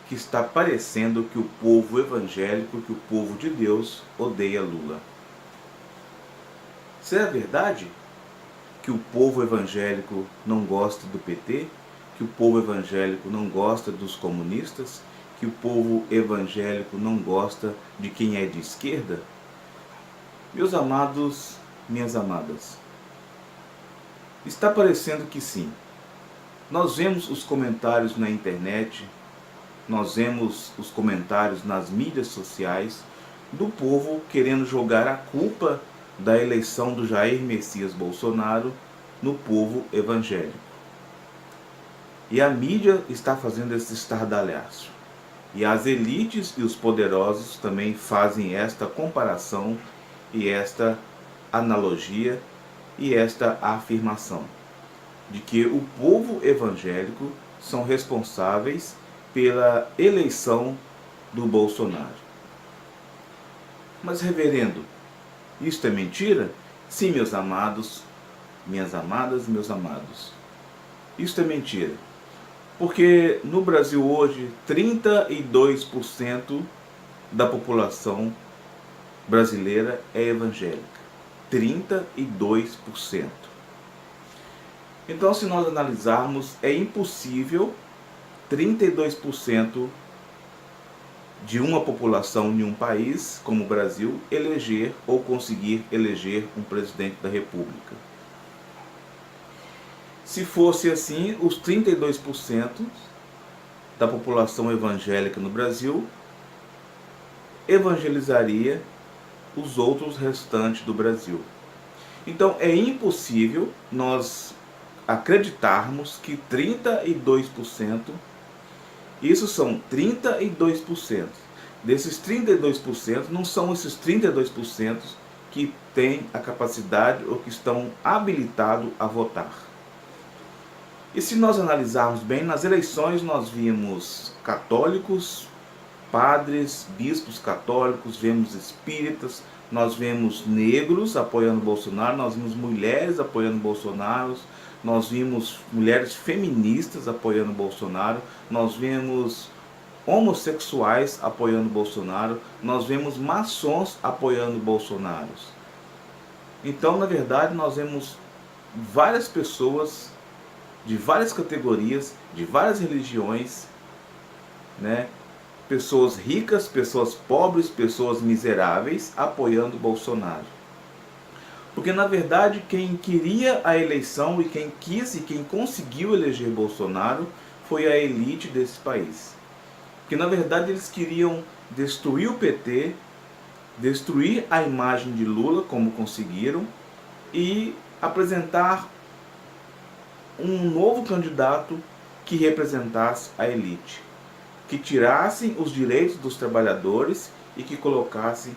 que está parecendo que o povo evangélico, que o povo de Deus odeia Lula. Será verdade que o povo evangélico não gosta do PT? Que o povo evangélico não gosta dos comunistas? Que o povo evangélico não gosta de quem é de esquerda? Meus amados, minhas amadas, está parecendo que sim. Nós vemos os comentários na internet, nós vemos os comentários nas mídias sociais do povo querendo jogar a culpa da eleição do Jair Messias Bolsonaro no povo evangélico. E a mídia está fazendo esse estardalhaço. E as elites e os poderosos também fazem esta comparação e esta analogia e esta afirmação de que o povo evangélico são responsáveis pela eleição do Bolsonaro. Mas, reverendo, isto é mentira? Sim, meus amados, minhas amadas, meus amados. Isto é mentira. Porque no Brasil hoje, 32% da população brasileira é evangélica. 32%. Então, se nós analisarmos, é impossível 32% de uma população de um país, como o Brasil, eleger ou conseguir eleger um presidente da República. Se fosse assim, os 32% da população evangélica no Brasil evangelizaria os outros restantes do Brasil. Então, é impossível nós acreditarmos que 32%, isso são 32%. Desses 32%, não são esses 32% que têm a capacidade ou que estão habilitados a votar. E se nós analisarmos bem, nas eleições nós vimos católicos, padres, bispos católicos, vemos espíritas, nós vemos negros apoiando Bolsonaro, nós vimos mulheres apoiando Bolsonaro, nós vimos mulheres feministas apoiando Bolsonaro, nós vemos homossexuais apoiando Bolsonaro, nós vemos maçons apoiando Bolsonaro. Então, na verdade, nós vemos várias pessoas de várias categorias, de várias religiões, né? Pessoas ricas, pessoas pobres, pessoas miseráveis apoiando Bolsonaro. Porque na verdade quem queria a eleição e quem quis e quem conseguiu eleger Bolsonaro foi a elite desse país. Porque na verdade eles queriam destruir o PT, destruir a imagem de Lula, como conseguiram, e apresentar um novo candidato que representasse a elite, que tirassem os direitos dos trabalhadores e que colocassem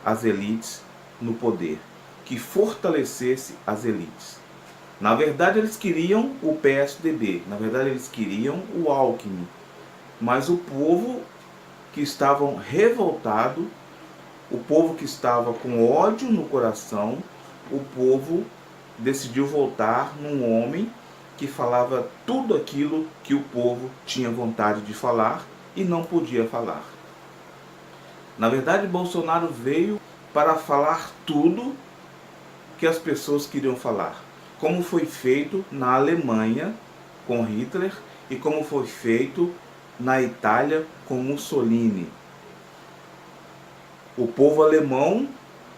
as elites no poder, que fortalecesse as elites. Na verdade eles queriam o PSDB, na verdade eles queriam o Alckmin, mas o povo que estava revoltado, o povo que estava com ódio no coração, o povo decidiu votar num homem que falava tudo aquilo que o povo tinha vontade de falar e não podia falar. Na verdade, Bolsonaro veio para falar tudo que as pessoas queriam falar, como foi feito na Alemanha com Hitler e como foi feito na Itália com Mussolini. O povo alemão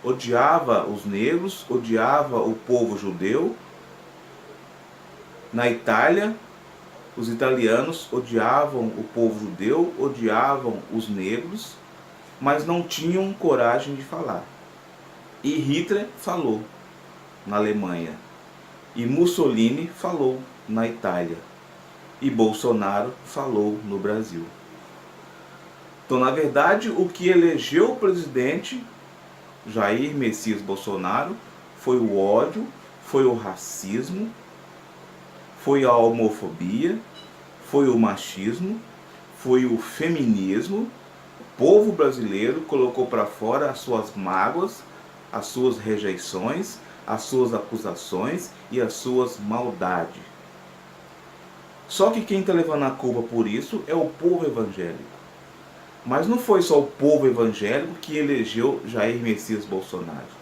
odiava os negros, odiava o povo judeu. Na Itália, os italianos odiavam o povo judeu, odiavam os negros, mas não tinham coragem de falar. E Hitler falou na Alemanha, e Mussolini falou na Itália, e Bolsonaro falou no Brasil. Então, na verdade, o que elegeu o presidente Jair Messias Bolsonaro foi o ódio, foi o racismo, foi a homofobia, foi o machismo, foi o feminismo. O povo brasileiro colocou para fora as suas mágoas, as suas rejeições, as suas acusações e as suas maldades. Só que quem está levando a culpa por isso é o povo evangélico. Mas não foi só o povo evangélico que elegeu Jair Messias Bolsonaro.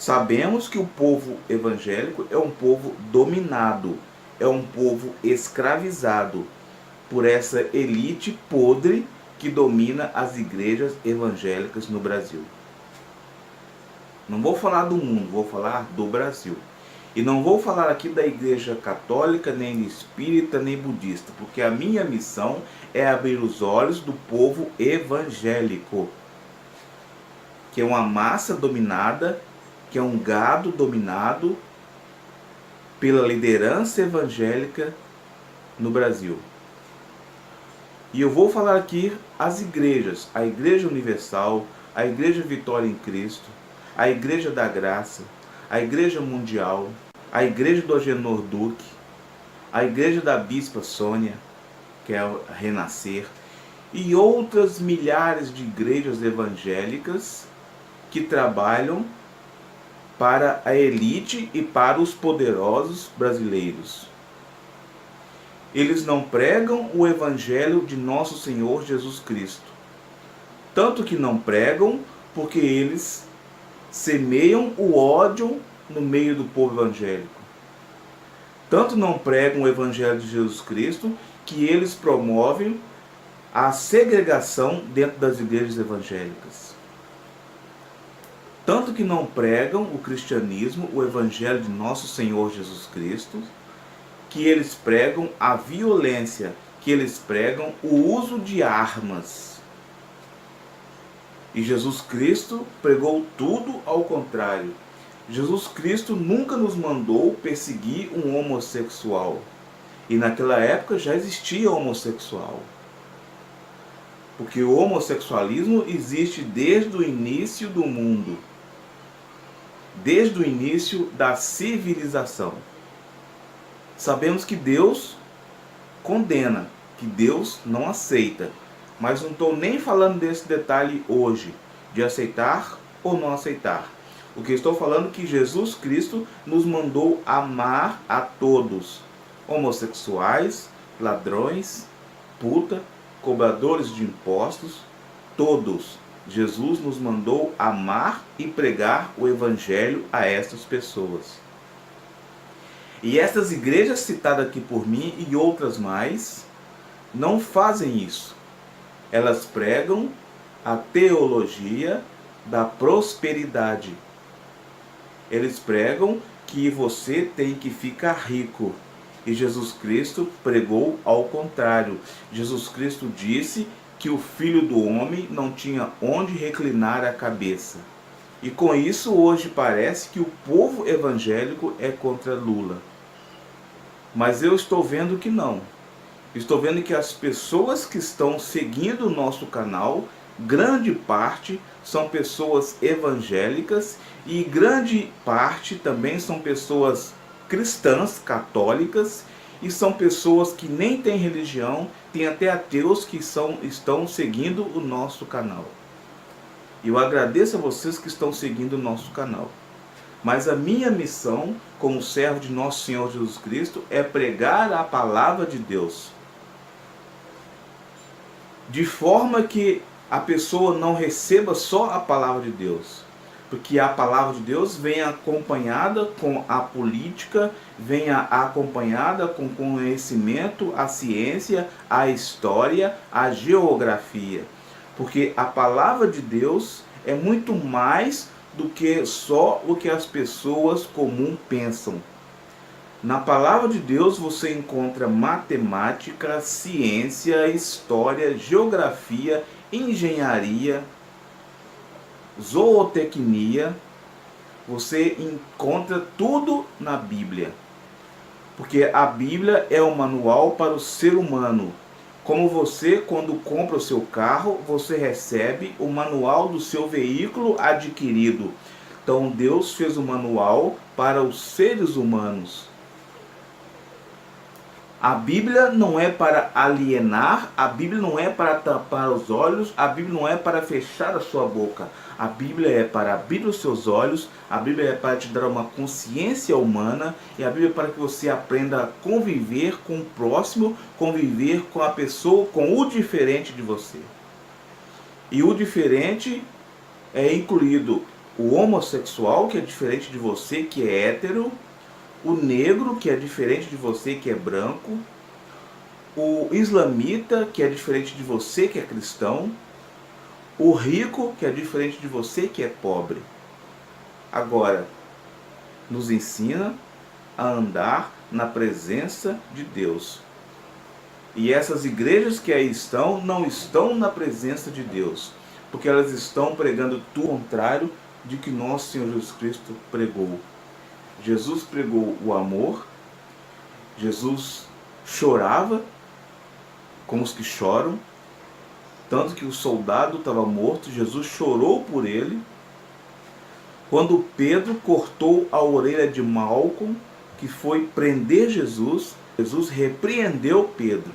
Sabemos que o povo evangélico é um povo dominado, é um povo escravizado por essa elite podre que domina as igrejas evangélicas no Brasil. Não vou falar do mundo, vou falar do Brasil. E não vou falar aqui da igreja católica, nem espírita, nem budista, porque a minha missão é abrir os olhos do povo evangélico, que é uma massa dominada, que é um gado dominado pela liderança evangélica no Brasil. E eu vou falar aqui as igrejas, a Igreja Universal, a Igreja Vitória em Cristo, a Igreja da Graça, a Igreja Mundial, a Igreja do Agenor Duque, a Igreja da Bispa Sônia, que é o Renascer, e outras milhares de igrejas evangélicas que trabalham para a elite e para os poderosos brasileiros. Eles não pregam o Evangelho de nosso Senhor Jesus Cristo. Tanto que não pregam porque eles semeiam o ódio no meio do povo evangélico. Tanto não pregam o Evangelho de Jesus Cristo que eles promovem a segregação dentro das igrejas evangélicas. Tanto que não pregam o cristianismo, o Evangelho de nosso Senhor Jesus Cristo, que eles pregam a violência, que eles pregam o uso de armas. E Jesus Cristo pregou tudo ao contrário. Jesus Cristo nunca nos mandou perseguir um homossexual. E naquela época já existia homossexual. Porque o homossexualismo existe desde o início do mundo. Desde o início da civilização. Sabemos que Deus condena, que Deus não aceita. Mas não estou nem falando desse detalhe hoje, de aceitar ou não aceitar. O que estou falando é que Jesus Cristo nos mandou amar a todos. Homossexuais, ladrões, puta, cobradores de impostos, todos. Jesus nos mandou amar e pregar o Evangelho a essas pessoas. E essas igrejas citadas aqui por mim e outras mais, não fazem isso. Elas pregam a teologia da prosperidade. Eles pregam que você tem que ficar rico. E Jesus Cristo pregou ao contrário. Jesus Cristo disse que o Filho do Homem não tinha onde reclinar a cabeça. E com isso hoje parece que o povo evangélico é contra Lula. Mas eu estou vendo que não. Estou vendo que as pessoas que estão seguindo o nosso canal, grande parte são pessoas evangélicas e grande parte também são pessoas cristãs, católicas, e são pessoas que nem têm religião, tem até ateus que estão seguindo o nosso canal. E eu agradeço a vocês que estão seguindo o nosso canal. Mas a minha missão, como servo de nosso Senhor Jesus Cristo, é pregar a palavra de Deus. De forma que a pessoa não receba só a palavra de Deus. Porque a palavra de Deus vem acompanhada com a política, vem acompanhada com o conhecimento, a ciência, a história, a geografia. Porque a palavra de Deus é muito mais do que só o que as pessoas comuns pensam. Na palavra de Deus você encontra matemática, ciência, história, geografia, engenharia, zootecnia. Você encontra tudo na Bíblia. Porque a Bíblia é o manual para o ser humano. Como você, quando compra o seu carro, você recebe o manual do seu veículo adquirido. Então Deus fez o manual para os seres humanos. A Bíblia não é para alienar, a Bíblia não é para tapar os olhos, a Bíblia não é para fechar a sua boca. A Bíblia é para abrir os seus olhos, a Bíblia é para te dar uma consciência humana, e a Bíblia é para que você aprenda a conviver com o próximo, conviver com a pessoa, com o diferente de você. E o diferente é incluído o homossexual, que é diferente de você, que é hétero, o negro, que é diferente de você, que é branco, o islamita, que é diferente de você, que é cristão, o rico, que é diferente de você, que é pobre. Agora, nos ensina a andar na presença de Deus. E essas igrejas que aí estão, não estão na presença de Deus, porque elas estão pregando tudo contrário de que nosso Senhor Jesus Cristo pregou. Jesus pregou o amor, Jesus chorava com os que choram, tanto que o soldado estava morto, Jesus chorou por ele. Quando Pedro cortou a orelha de Malco, que foi prender Jesus, Jesus repreendeu Pedro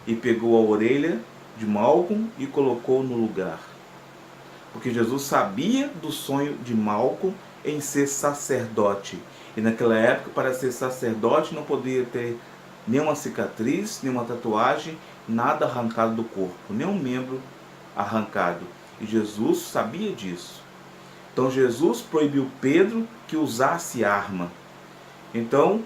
e pegou a orelha de Malco e colocou no lugar. Porque Jesus sabia do sonho de Malco em ser sacerdote. E naquela época, para ser sacerdote, não podia ter nenhuma cicatriz, nenhuma tatuagem, nada arrancado do corpo, nenhum membro arrancado. E Jesus sabia disso. Então Jesus proibiu Pedro que usasse arma. Então,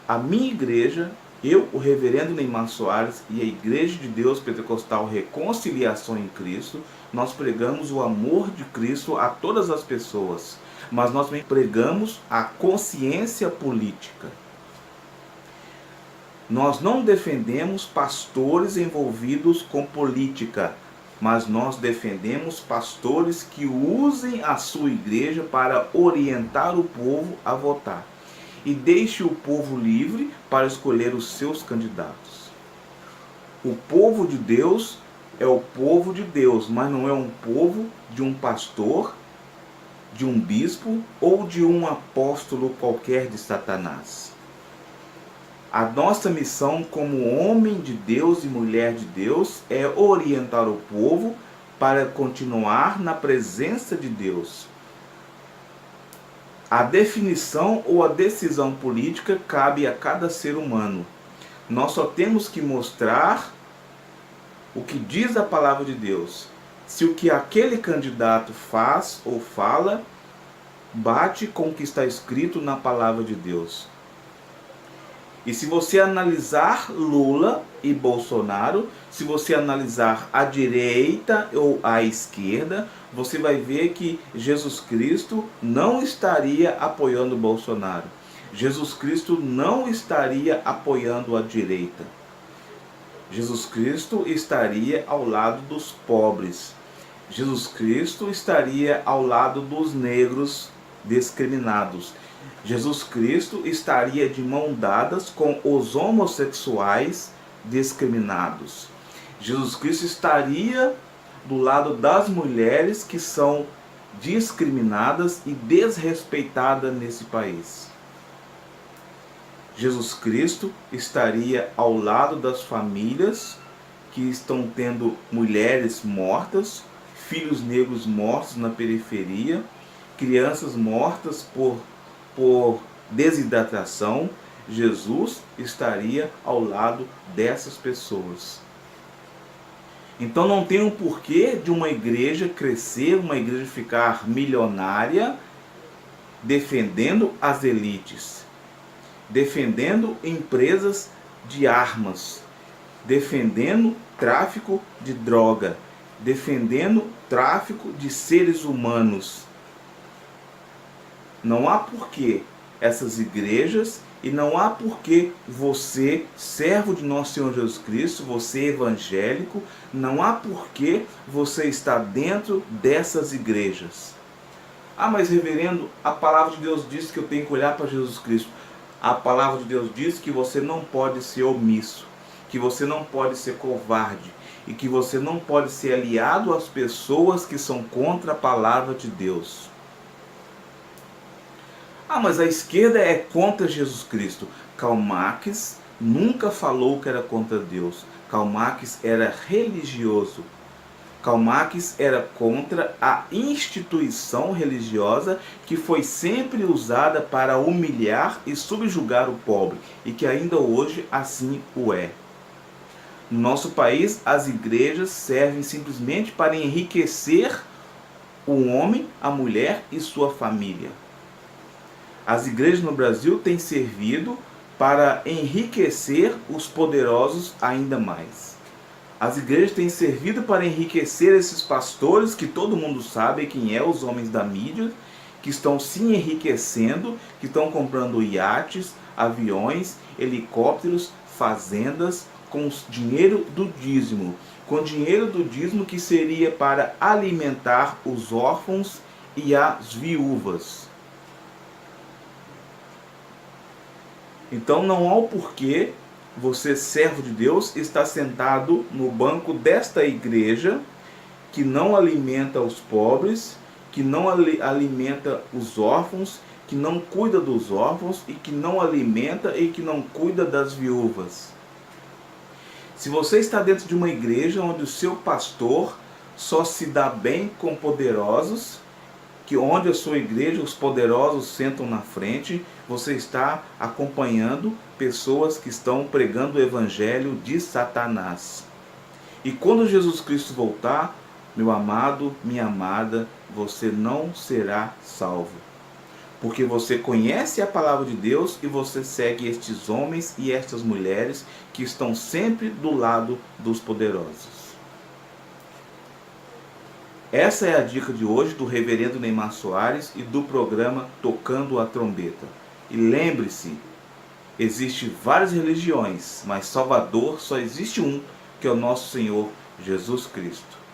a minha igreja, eu, o reverendo Neymar Soares, e a Igreja de Deus Pentecostal Reconciliação em Cristo, nós pregamos o amor de Cristo a todas as pessoas, mas nós também pregamos a consciência política. Nós não defendemos pastores envolvidos com política, mas nós defendemos pastores que usem a sua igreja para orientar o povo a votar. E deixe o povo livre para escolher os seus candidatos. O povo de Deus é o povo de Deus, mas não é um povo de um pastor, de um bispo ou de um apóstolo qualquer de Satanás. A nossa missão como homem de Deus e mulher de Deus é orientar o povo para continuar na presença de Deus. A definição ou a decisão política cabe a cada ser humano. Nós só temos que mostrar o que diz a palavra de Deus. Se o que aquele candidato faz ou fala bate com o que está escrito na palavra de Deus. E se você analisar Lula e Bolsonaro, se você analisar a direita ou a esquerda, você vai ver que Jesus Cristo não estaria apoiando Bolsonaro. Jesus Cristo não estaria apoiando a direita. Jesus Cristo estaria ao lado dos pobres. Jesus Cristo estaria ao lado dos negros discriminados. Jesus Cristo estaria de mão dadas com os homossexuais discriminados. Jesus Cristo estaria do lado das mulheres que são discriminadas e desrespeitadas nesse país. Jesus Cristo estaria ao lado das famílias que estão tendo mulheres mortas, filhos negros mortos na periferia, crianças mortas por desidratação. Jesus estaria ao lado dessas pessoas. Então não tem um porquê de uma igreja crescer, uma igreja ficar milionária, defendendo as elites, defendendo empresas de armas, defendendo tráfico de droga, defendendo tráfico de seres humanos. Não há porquê essas igrejas e não há porquê você, servo de nosso Senhor Jesus Cristo, você evangélico, não há porquê você estar dentro dessas igrejas. Ah, mas reverendo, a palavra de Deus diz que eu tenho que olhar para Jesus Cristo. A palavra de Deus diz que você não pode ser omisso, que você não pode ser covarde e que você não pode ser aliado às pessoas que são contra a palavra de Deus. Ah, mas a esquerda é contra Jesus Cristo. Karl Marx nunca falou que era contra Deus. Karl Marx era religioso. Karl Marx era contra a instituição religiosa que foi sempre usada para humilhar e subjugar o pobre, e que ainda hoje assim o é. No nosso país, as igrejas servem simplesmente para enriquecer o homem, a mulher e sua família. As igrejas no Brasil têm servido para enriquecer os poderosos ainda mais. As igrejas têm servido para enriquecer esses pastores que todo mundo sabe quem é, os homens da mídia, que estão se enriquecendo, que estão comprando iates, aviões, helicópteros, fazendas, com dinheiro do dízimo. Com dinheiro do dízimo que seria para alimentar os órfãos e as viúvas. Então não há o porquê você, servo de Deus, está sentado no banco desta igreja que não alimenta os pobres, que não alimenta os órfãos, que não cuida dos órfãos e que não alimenta e que não cuida das viúvas. Se você está dentro de uma igreja onde o seu pastor só se dá bem com poderosos, que onde a sua igreja os poderosos sentam na frente, você está acompanhando pessoas que estão pregando o evangelho de Satanás. E quando Jesus Cristo voltar, meu amado, minha amada, você não será salvo. Porque você conhece a palavra de Deus e você segue estes homens e estas mulheres que estão sempre do lado dos poderosos. Essa é a dica de hoje do reverendo Neymar Soares e do programa Tocando a Trombeta. E lembre-se, existem várias religiões, mas Salvador só existe um, que é o nosso Senhor Jesus Cristo.